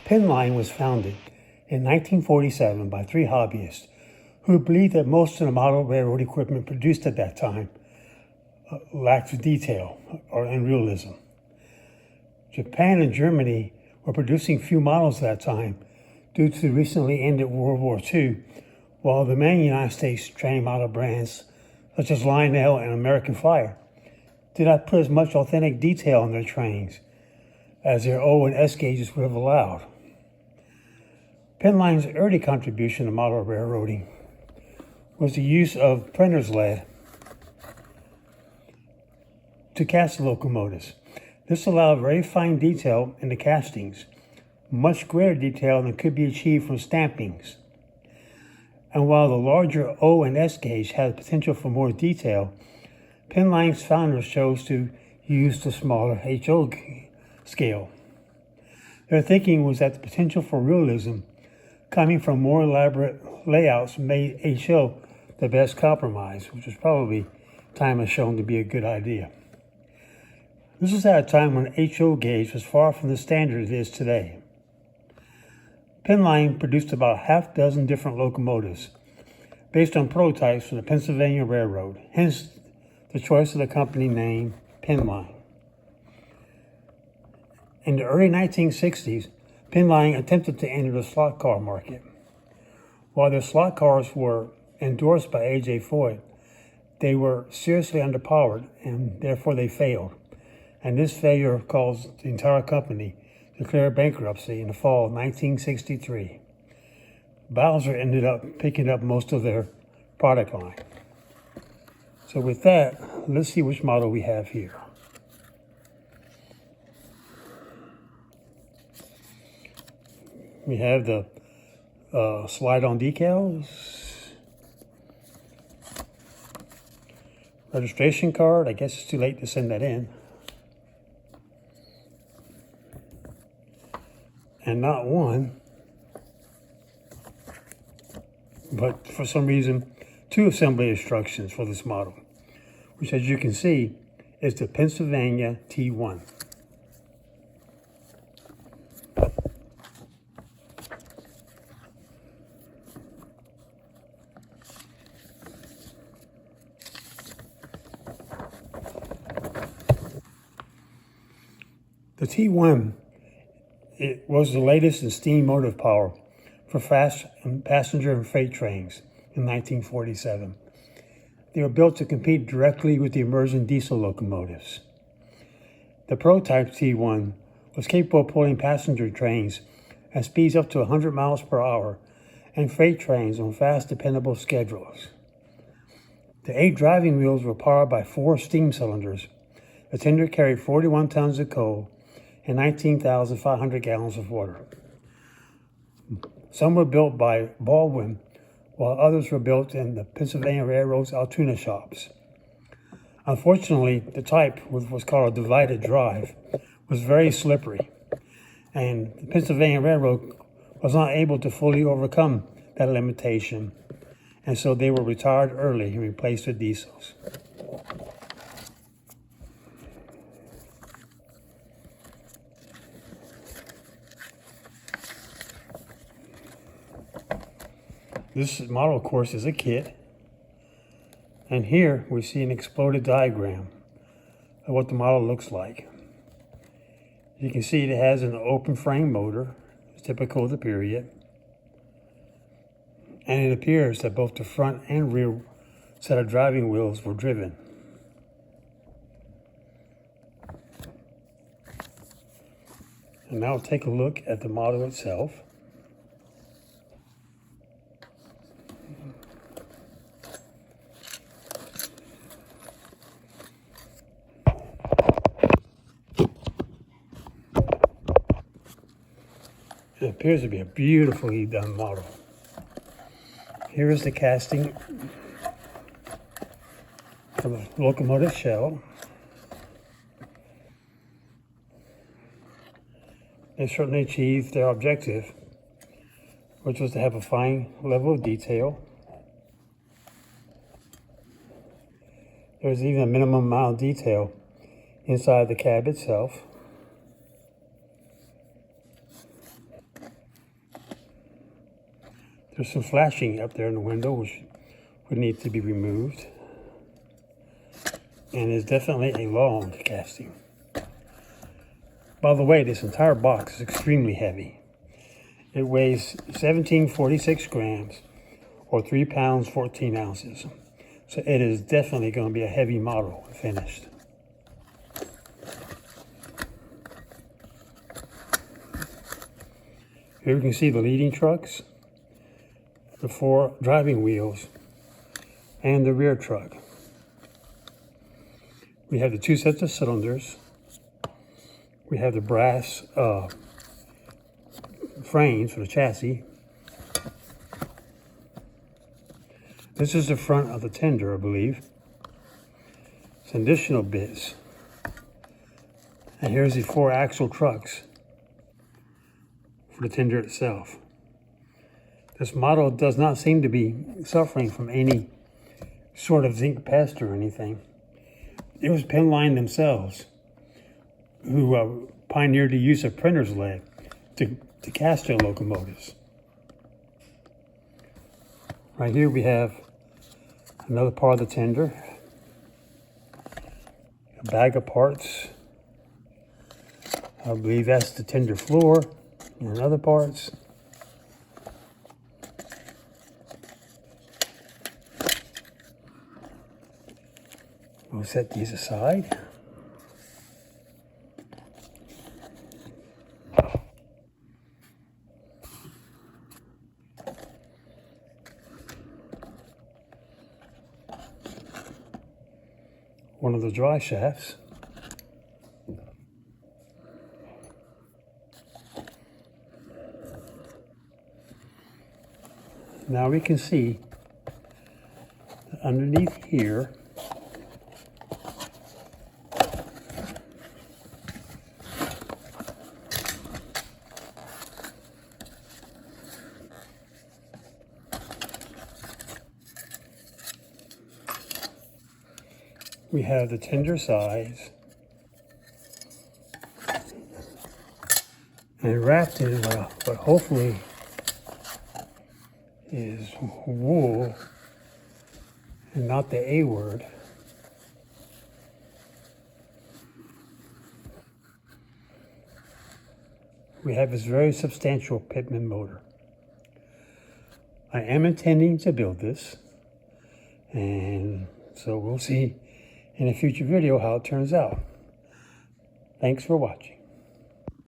Penn Line was founded in 1947 by three hobbyists who believed that most of the model railroad equipment produced at that time lacked detail and realism. Japan and Germany were producing few models at that time due to the recently ended World War II, while the main United States train model brands such as Lionel and American Flyer did not put as much authentic detail on their trains as their O and S gauges would have allowed. Penn Line's early contribution to model railroading was the use of printer's lead to cast the locomotives. This allowed very fine detail in the castings, much greater detail than could be achieved from stampings. And while the larger O and S gauge had the potential for more detail, Penn Line's founders chose to use the smaller HO scale. Their thinking was that the potential for realism coming from more elaborate layouts made HO the best compromise, which was probably time has shown to be a good idea. This was at a time when HO gauge was far from the standard it is today. Penn Line produced about half dozen different locomotives based on prototypes from the Pennsylvania Railroad, hence the choice of the company name Penn Line. In the early 1960s, Penn Line attempted to enter the slot car market. While their slot cars were endorsed by A.J. Foyt, they were seriously underpowered and therefore they failed. And this failure caused the entire company to declare bankruptcy in the fall of 1963. Bowser ended up picking up most of their product line. So with that, let's see which model we have here. We have the slide-on decals, registration card. I guess it's too late to send that in. And not one, but for some reason, two assembly instructions for this model, which, as you can see, is the Pennsylvania T-1. The T-1, it was the latest in steam motive power for fast passenger and freight trains in 1947. They were built to compete directly with the emerging diesel locomotives. The prototype T-1 was capable of pulling passenger trains at speeds up to 100 miles per hour and freight trains on fast, dependable schedules. The 8 driving wheels were powered by 4 steam cylinders. The tender carried 41 tons of coal and 19,500 gallons of water. Some were built by Baldwin, while others were built in the Pennsylvania Railroad's Altoona shops. Unfortunately, the type, with what's called a divided drive, was very slippery, and the Pennsylvania Railroad was not able to fully overcome that limitation, and so they were retired early and replaced with diesels. This model, of course, is a kit. And here we see an exploded diagram of what the model looks like. You can see it has an open frame motor, typical of the period. And it appears that both the front and rear set of driving wheels were driven. And now we'll take a look at the model itself. It appears to be a beautifully done model. Here is the casting for the locomotive shell. They certainly achieved their objective, which was to have a fine level of detail. There's even a minimum amount of detail inside the cab itself. There's some flashing up there in the window, which would need to be removed. And it's definitely a long casting. By the way, this entire box is extremely heavy. It weighs 1746 grams, or 3 pounds, 14 ounces. So it is definitely going to be a heavy model when finished. Here you can see the leading trucks, the 4 driving wheels, and the rear truck. We have the 2 sets of cylinders. We have the brass frames for the chassis. This is the front of the tender, I believe. Some additional bits. And here's the 4 axle trucks for the tender itself. This model does not seem to be suffering from any sort of zinc pest or anything. It was Penn Line themselves who pioneered the use of printer's lead to cast their locomotives. Right here we have another part of the tender, a bag of parts. I believe that's the tender floor and other parts. We'll set these aside. One of the dry shafts. Now we can see that underneath here we have the tender size, and wrapped in what hopefully is wool and not the A word. We have this very substantial Pitman motor. I am intending to build this, and so we'll see in a future video how it turns out. Thanks for watching.